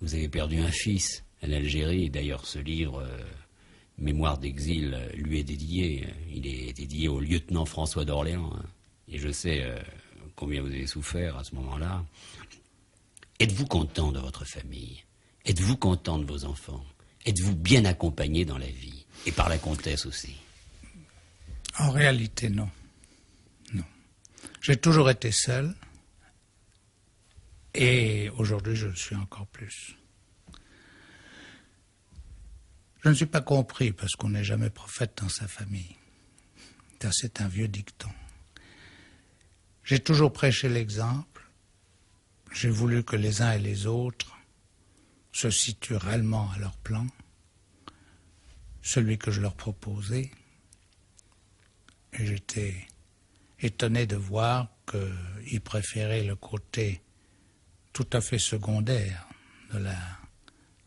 Vous avez perdu un fils en Algérie. D'ailleurs, ce livre, Mémoire d'exil, lui est dédié. Il est dédié au lieutenant François d'Orléans. Et je sais combien vous avez souffert à ce moment-là. Êtes-vous content de votre famille? Êtes-vous content de vos enfants? Êtes-vous bien accompagné dans la vie? Et par la comtesse aussi? En réalité, non. Non. J'ai toujours été seul. Et aujourd'hui, je le suis encore plus. Je ne suis pas compris parce qu'on n'est jamais prophète dans sa famille. Ça, c'est un vieux dicton. J'ai toujours prêché l'exemple j'ai voulu que les uns et les autres se situent réellement à leur plan, celui que je leur proposais. Et j'étais étonné de voir qu'ils préféraient le côté tout à fait secondaire de la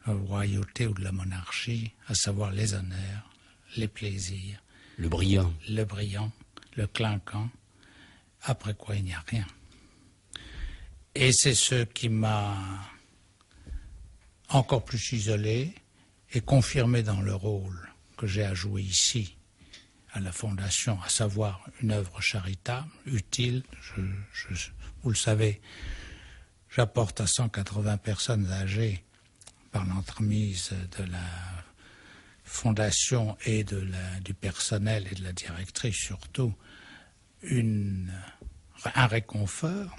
royauté ou de la monarchie, à savoir les honneurs, les plaisirs. Le brillant. Le brillant, le clinquant, après quoi il n'y a rien. Et c'est ce qui m'a encore plus isolé et confirmé dans le rôle que j'ai à jouer ici, à la Fondation, à savoir une œuvre charitable, utile. Vous le savez, j'apporte à 180 personnes âgées par l'entremise de la Fondation et du personnel et de la directrice surtout, un réconfort.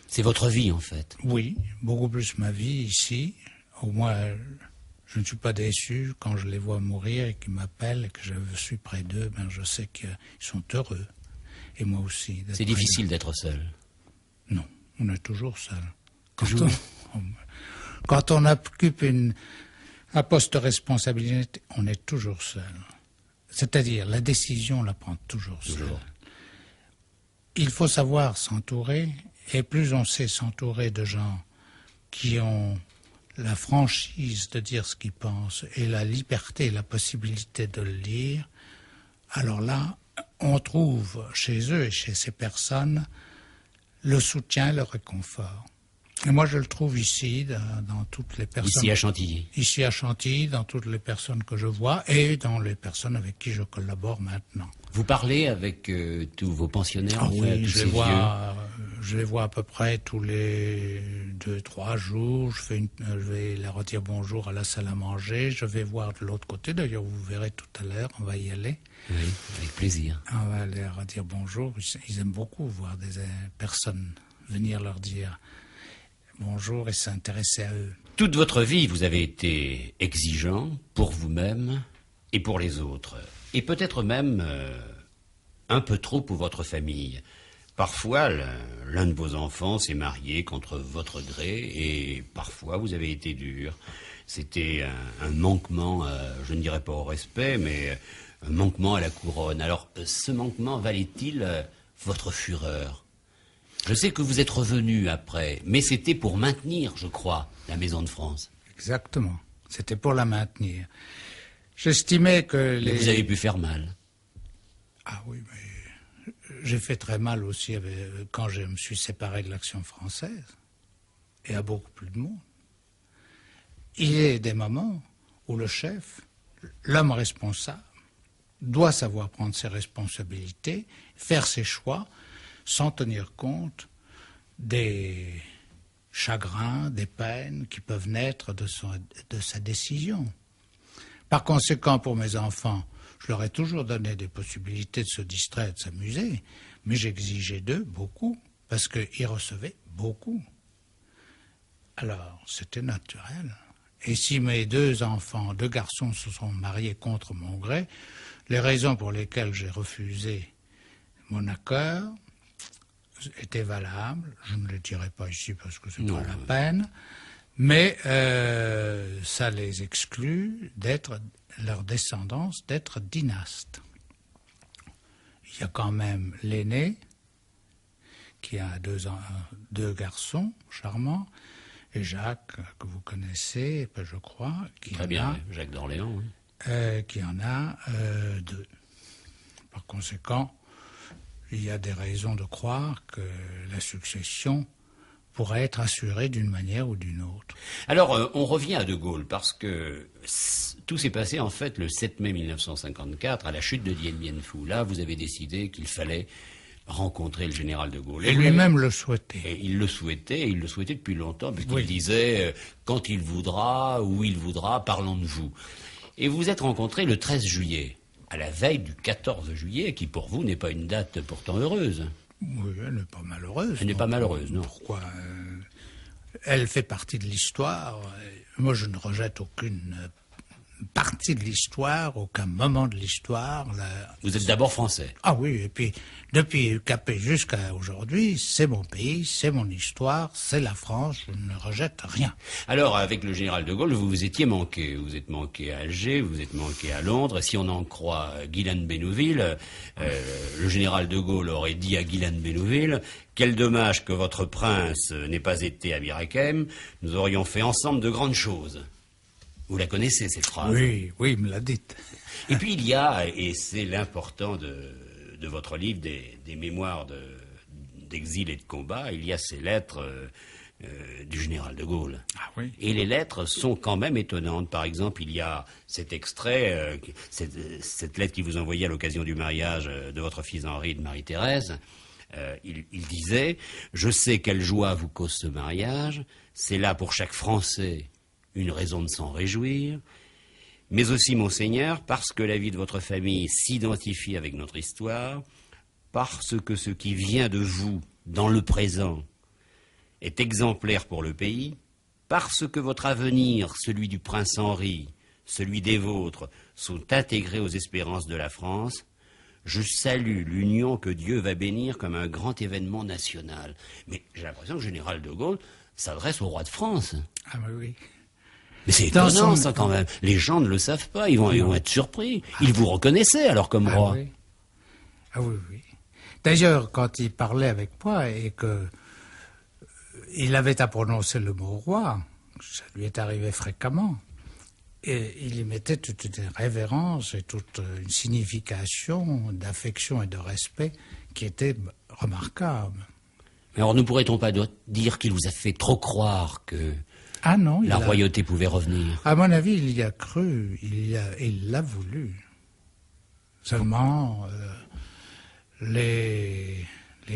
C'est votre vie en fait. Oui, beaucoup plus ma vie ici. Au moins, je ne suis pas déçu quand je les vois mourir et qu'ils m'appellent et que je suis près d'eux. Ben, je sais qu'ils sont heureux. Et moi aussi. C'est difficile d'être seul. Non, on est toujours seul. Quand on occupe un poste de responsabilité, on est toujours seul. C'est-à-dire, la décision, on la prend toujours seul. Il faut savoir s'entourer, et plus on sait s'entourer de gens qui ont la franchise de dire ce qu'ils pensent et la liberté, la possibilité de le dire, alors là, on trouve chez eux et chez ces personnes le soutien, le réconfort. Et moi, je le trouve ici, dans toutes les personnes... Ici à Chantilly. Ici à Chantilly, dans toutes les personnes que je vois et dans les personnes avec qui je collabore maintenant. Vous parlez avec tous vos pensionnaires, oui, tous je ces je les vois à peu près tous les 2-3 jours. Je vais leur dire bonjour à la salle à manger. Je vais voir de l'autre côté. D'ailleurs, vous verrez tout à l'heure, on va y aller. Oui, avec plaisir. On va leur dire bonjour. Ils aiment beaucoup voir des personnes venir leur dire bonjour et s'intéresser à eux. Toute votre vie, vous avez été exigeant pour vous-même et pour les autres. Et peut-être même un peu trop pour votre famille. Parfois, l'un de vos enfants s'est marié contre votre gré et parfois vous avez été dur. C'était un manquement, je ne dirais pas au respect, mais un manquement à la couronne. Alors, ce manquement valait-il votre fureur ? Je sais que vous êtes revenu après, mais c'était pour maintenir, je crois, la Maison de France. Exactement. C'était pour la maintenir. J'estimais que Mais vous avez pu faire mal. Ah oui, mais j'ai fait très mal aussi quand je me suis séparé de l'Action française, et à beaucoup plus de monde. Il y a des moments où le chef, l'homme responsable, doit savoir prendre ses responsabilités, faire ses choix, sans tenir compte des chagrins, des peines qui peuvent naître de sa décision. Par conséquent, pour mes enfants, je leur ai toujours donné des possibilités de se distraire, de s'amuser, mais j'exigeais d'eux beaucoup, parce qu'ils recevaient beaucoup. Alors, c'était naturel. Et si mes 2 enfants, 2 garçons se sont mariés contre mon gré, les raisons pour lesquelles j'ai refusé mon accord étaient valables. Je ne les dirai pas ici parce que c'est pas la peine, mais ça les exclut leur descendance d'être dynastes. Il y a quand même l'aîné qui a 2 garçons charmants, et Jacques, que vous connaissez, je crois, Très bien, Jacques d'Orléans. Qui en a 2. Par conséquent, il y a des raisons de croire que la succession pourrait être assurée d'une manière ou d'une autre. Alors, on revient à De Gaulle, parce que tout s'est passé en fait le 7 mai 1954, à la chute de Dien Bien Phu. Là, vous avez décidé qu'il fallait rencontrer le général de Gaulle. Et lui-même le souhaitait. Et il le souhaitait depuis longtemps, puisqu'il disait quand il voudra, où il voudra, parlons de vous. Et vous vous êtes rencontrés le 13 juillet, à la veille du 14 juillet, qui pour vous n'est pas une date pourtant heureuse. Oui, elle n'est pas malheureuse. Elle n'est pas malheureuse, non. Pourquoi Elle fait partie de l'histoire. Moi, je ne rejette aucune partie de l'histoire, aucun moment de l'histoire. Vous êtes d'abord français. Ah oui, et puis depuis Capet jusqu'à aujourd'hui, c'est mon pays, c'est mon histoire, c'est la France, je ne rejette rien. Alors, avec le général de Gaulle, vous vous étiez manqué. Vous êtes manqué à Alger, vous êtes manqué à Londres. Si on en croit Guylaine Bénouville, le général de Gaulle aurait dit à Guylaine Bénouville: quel dommage que votre prince n'ait pas été à Bir Hakeim, nous aurions fait ensemble de grandes choses. Vous la connaissez, cette phrase? Oui, oui, il me l'a dite. Et puis il y a, et c'est l'important de votre livre, des mémoires d'exil et de combat, il y a ces lettres du général de Gaulle. Ah oui. Et les lettres sont quand même étonnantes. Par exemple, il y a cet extrait, cette lettre qu'il vous envoyait à l'occasion du mariage de votre fils Henri et de Marie-Thérèse. Il disait: je sais quelle joie vous cause ce mariage, c'est là pour chaque Français une raison de s'en réjouir, mais aussi, monseigneur, parce que la vie de votre famille s'identifie avec notre histoire, parce que ce qui vient de vous dans le présent est exemplaire pour le pays, parce que votre avenir, celui du prince Henri, celui des vôtres, sont intégrés aux espérances de la France, je salue l'union que Dieu va bénir comme un grand événement national. Mais j'ai l'impression que le général de Gaulle s'adresse au roi de France. Ah oui. Mais c'est étonnant, ça, quand même. Les gens ne le savent pas, ils vont être surpris. Ils vous reconnaissaient, alors, comme roi. Oui. Ah oui, oui. D'ailleurs, quand il parlait avec moi et que il avait à prononcer le mot roi, ça lui est arrivé fréquemment, et il y mettait toute une révérence et toute une signification d'affection et de respect qui était remarquable. Mais alors, ne pourrait-on pas dire qu'il vous a fait trop croire que ah non, la royauté pouvait revenir? À mon avis, il y a cru, il l'a voulu. Seulement, les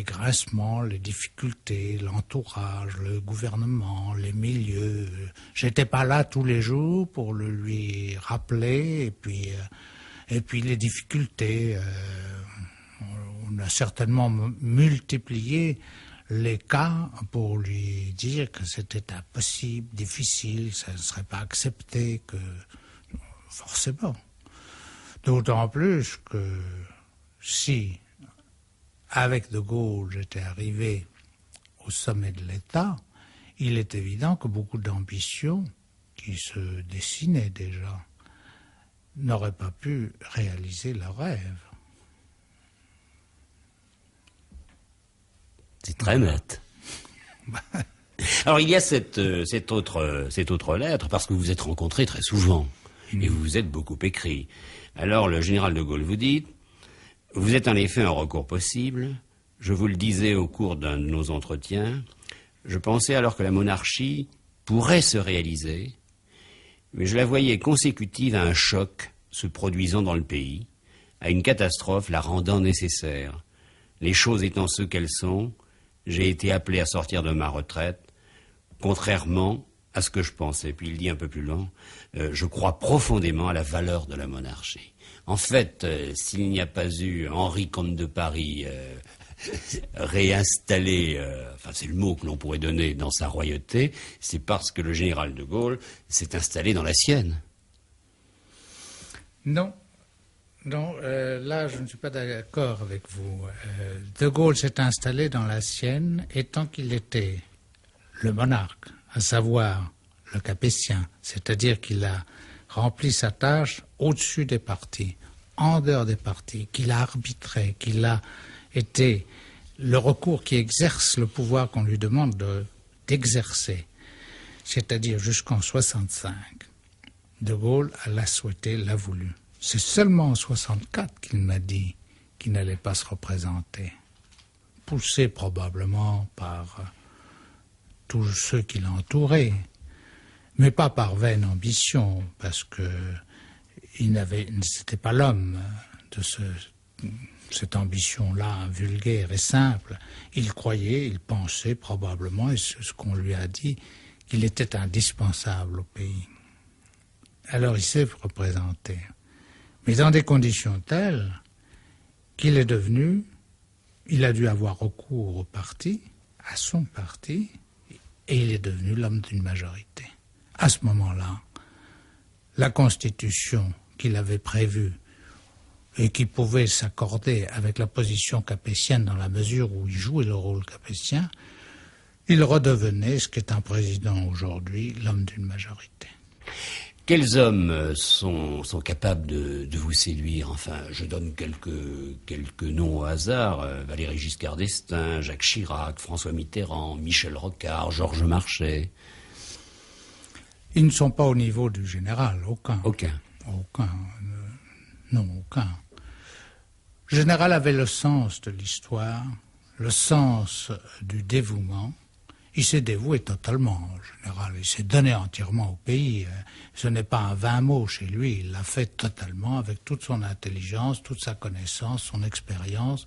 grincements, les difficultés, l'entourage, le gouvernement, les milieux. J'étais pas là tous les jours pour le lui rappeler, et puis les difficultés. On a certainement multiplié les cas pour lui dire que c'était impossible, difficile, ça ne serait pas accepté, que forcément. D'autant plus que si, avec De Gaulle, j'étais arrivé au sommet de l'État, il est évident que beaucoup d'ambitions qui se dessinaient déjà n'auraient pas pu réaliser leur rêve. C'est très net. Alors il y a cette autre lettre, parce que vous vous êtes rencontrés très souvent, et vous vous êtes beaucoup écrit. Alors le général de Gaulle vous dit: vous êtes en effet un recours possible, je vous le disais au cours d'un de nos entretiens, je pensais alors que la monarchie pourrait se réaliser, mais je la voyais consécutive à un choc se produisant dans le pays, à une catastrophe la rendant nécessaire. Les choses étant ce qu'elles sont, j'ai été appelé à sortir de ma retraite, contrairement à ce que je pensais. Puis il dit un peu plus loin, je crois profondément à la valeur de la monarchie. En fait, s'il n'y a pas eu Henri comte de Paris réinstallé, enfin c'est le mot que l'on pourrait donner, dans sa royauté, c'est parce que le général de Gaulle s'est installé dans la sienne. Non. Non, là, je ne suis pas d'accord avec vous. De Gaulle s'est installé dans la sienne, et tant qu'il était le monarque, à savoir le Capétien, c'est-à-dire qu'il a rempli sa tâche au-dessus des partis, en dehors des partis, qu'il a arbitré, qu'il a été le recours qui exerce le pouvoir qu'on lui demande d'exercer, c'est-à-dire jusqu'en 65. De Gaulle l'a souhaité, l'a voulu. C'est seulement en 64 qu'il m'a dit qu'il n'allait pas se représenter, poussé probablement par tous ceux qui l'entouraient, mais pas par vaine ambition, parce que c'était pas l'homme de cette ambition-là vulgaire et simple. Il croyait, il pensait probablement, et c'est ce qu'on lui a dit, qu'il était indispensable au pays. Alors il s'est représenté, mais dans des conditions telles qu'il est devenu, il a dû avoir recours au parti, à son parti, et il est devenu l'homme d'une majorité. À ce moment-là, la Constitution qu'il avait prévue et qui pouvait s'accorder avec la position capétienne dans la mesure où il jouait le rôle capétien, il redevenait, ce qu'est un président aujourd'hui, l'homme d'une majorité. Quels hommes sont capables de vous séduire? Enfin, je donne quelques noms au hasard. Valéry Giscard d'Estaing, Jacques Chirac, François Mitterrand, Michel Rocard, Georges Marchais. Ils ne sont pas au niveau du général, aucun. Aucun. Aucun. Non, aucun. Le général avait le sens de l'histoire, le sens du dévouement. Il s'est dévoué totalement, en général. Il s'est donné entièrement au pays. Ce n'est pas un vain mot chez lui. Il l'a fait totalement avec toute son intelligence, toute sa connaissance, son expérience.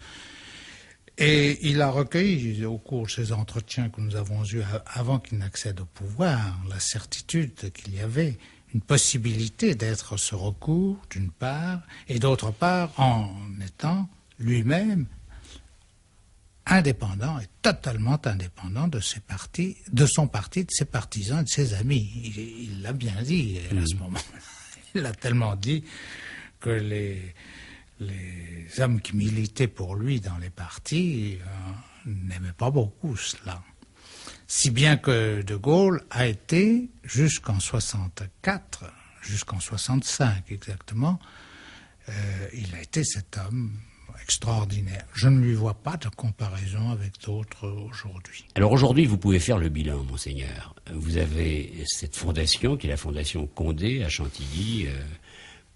Et il a recueilli, au cours de ces entretiens que nous avons eus avant qu'il n'accède au pouvoir, la certitude qu'il y avait une possibilité d'être ce recours, d'une part, et d'autre part, en étant lui-même indépendant et totalement indépendant de ses partis, de son parti, de ses partisans, de ses amis. Il l'a bien dit à ce moment. Il l'a tellement dit que les hommes qui militaient pour lui dans les partis n'aimaient pas beaucoup cela. Si bien que De Gaulle a été, jusqu'en 64, jusqu'en 65 exactement, il a été cet homme extraordinaire. Je ne lui vois pas de comparaison avec d'autres aujourd'hui. Alors aujourd'hui, vous pouvez faire le bilan, monseigneur. Vous avez cette fondation, qui est la fondation Condé, à Chantilly,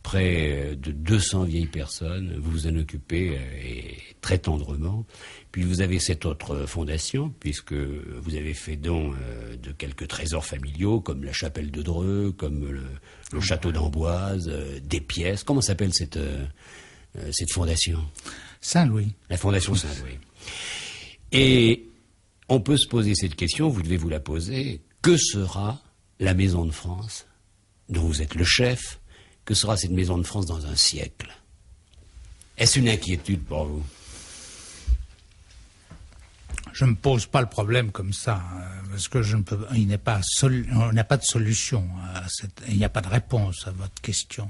près de 200 vieilles personnes. Vous vous en occupez et très tendrement. Puis vous avez cette autre fondation, puisque vous avez fait don de quelques trésors familiaux, comme la chapelle de Dreux, comme le château d'Amboise, des pièces. Comment s'appelle cette fondation? Saint-Louis. La fondation Saint-Louis. Et on peut se poser cette question, vous devez vous la poser. Que sera la Maison de France, dont vous êtes le chef? Que sera cette Maison de France dans un siècle? Est-ce une inquiétude pour vous? Je ne me pose pas le problème comme ça, parce que il n'a pas de solution, il n'y a pas de réponse à votre question.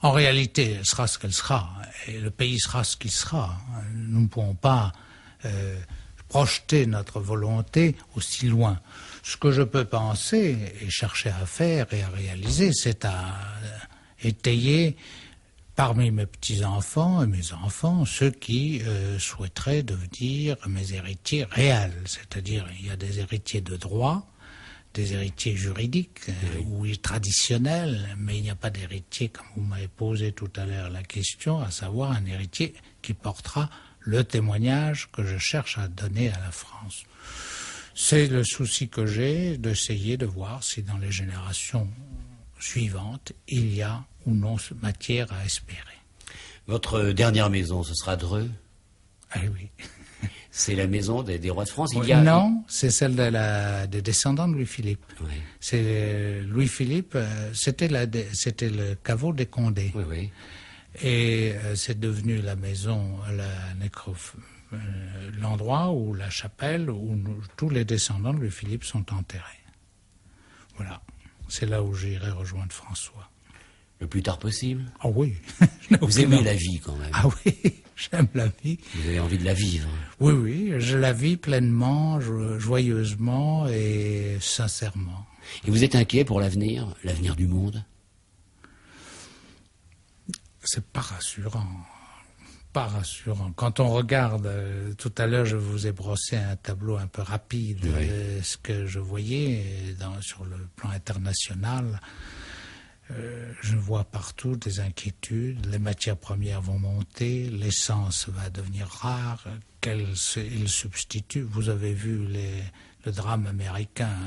En réalité, elle sera ce qu'elle sera, et le pays sera ce qu'il sera. Nous ne pouvons pas projeter notre volonté aussi loin. Ce que je peux penser et chercher à faire et à réaliser, c'est à étayer parmi mes petits-enfants et mes enfants ceux qui souhaiteraient devenir mes héritiers réels. C'est-à-dire, il y a des héritiers de droit, des héritiers juridiques ou traditionnels, mais il n'y a pas d'héritier, comme vous m'avez posé tout à l'heure la question, à savoir un héritier qui portera le témoignage que je cherche à donner à la France. C'est le souci que j'ai d'essayer de voir si dans les générations suivantes, il y a ou non matière à espérer. Votre dernière maison, ce sera Dreux? Ah oui. C'est la maison des rois de France. Non, c'est celle des descendants de Louis-Philippe. Oui. C'est Louis-Philippe, c'était le caveau des Condés. Oui, oui. Et c'est devenu la maison, l'endroit où la chapelle, où tous les descendants de Louis-Philippe sont enterrés. Voilà. C'est là où j'irai rejoindre François. Le plus tard possible? Ah oui. Vous aimez la vie quand même? Ah oui, j'aime la vie. Vous avez envie de la vivre? Oui, oui, je la vis pleinement, joyeusement et sincèrement. Et vous êtes inquiet pour l'avenir du monde? C'est pas rassurant. Pas rassurant. Quand on regarde, tout à l'heure je vous ai brossé un tableau un peu rapide de ce que je voyais sur le plan international. Je vois partout des inquiétudes, les matières premières vont monter, l'essence va devenir rare, il substitue. Vous avez vu le drame américain,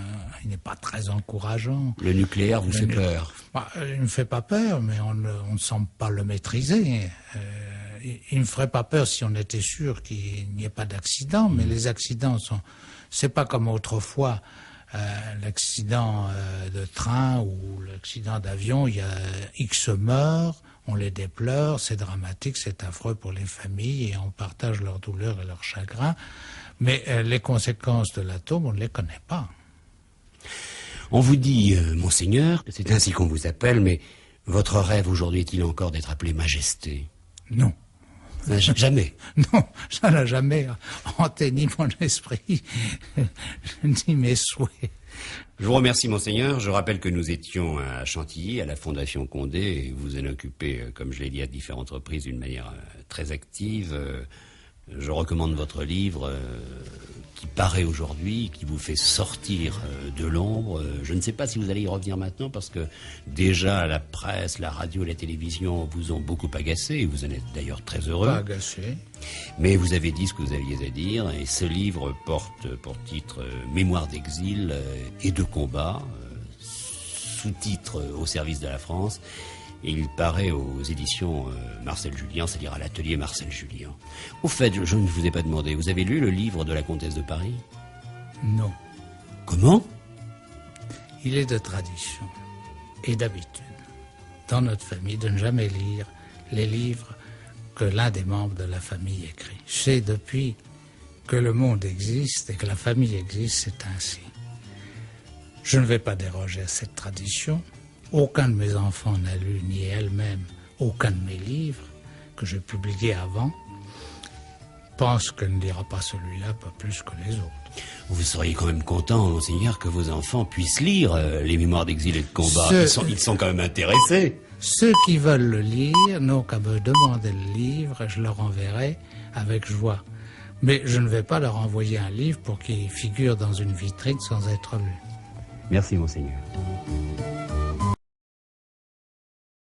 il n'est pas très encourageant. Le nucléaire vous fait peur? Il ne me fait pas peur, mais on ne semble pas le maîtriser. Il ne me ferait pas peur si on était sûr qu'il n'y ait pas d'accident, mais les accidents c'est pas comme autrefois. L'accident de train ou l'accident d'avion, il y a X morts, on les déplore, c'est dramatique, c'est affreux pour les familles et on partage leur douleur et leur chagrin, mais les conséquences de l'atome, on ne les connaît pas. On vous dit, monseigneur, c'est ainsi qu'on vous appelle, mais Votre rêve aujourd'hui est-il encore d'être appelé Majesté? Non. Jamais. Non, ça n'a jamais hanté ni mon esprit, ni mes souhaits. Je vous remercie, Monseigneur. Je rappelle que nous étions à Chantilly, à la Fondation Condé, et vous en occupez, comme je l'ai dit à différentes reprises, d'une manière très active. Je recommande votre livre qui paraît aujourd'hui, qui vous fait sortir de l'ombre. Je ne sais pas si vous allez y revenir maintenant parce que déjà la presse, la radio, la télévision vous ont beaucoup agacé et vous en êtes d'ailleurs très heureux. Pas agacé. Mais vous avez dit ce que vous aviez à dire et ce livre porte pour titre Mémoire d'exil et de combat, sous-titre Au service de la France. Et il paraît aux éditions Marcel Julien, c'est-à-dire à l'atelier Marcel Julien. Au fait, je ne vous ai pas demandé, vous avez lu le livre de la comtesse de Paris? Non. Comment? Il est de tradition et d'habitude dans notre famille de ne jamais lire les livres que l'un des membres de la famille écrit. C'est depuis que le monde existe et que la famille existe, c'est ainsi. Je ne vais pas déroger à cette tradition. Aucun de mes enfants n'a lu, ni elle-même, aucun de mes livres que j'ai publiés avant. Je pense qu'elle ne lira pas celui-là, pas plus que les autres. Vous seriez quand même content, Monseigneur, que vos enfants puissent lire les Mémoires d'exil et de combat. Ils sont quand même intéressés. Ceux qui veulent le lire n'ont qu'à me demander le livre et je leur enverrai avec joie. Mais je ne vais pas leur envoyer un livre pour qu'il figure dans une vitrine sans être lu. Merci, Monseigneur.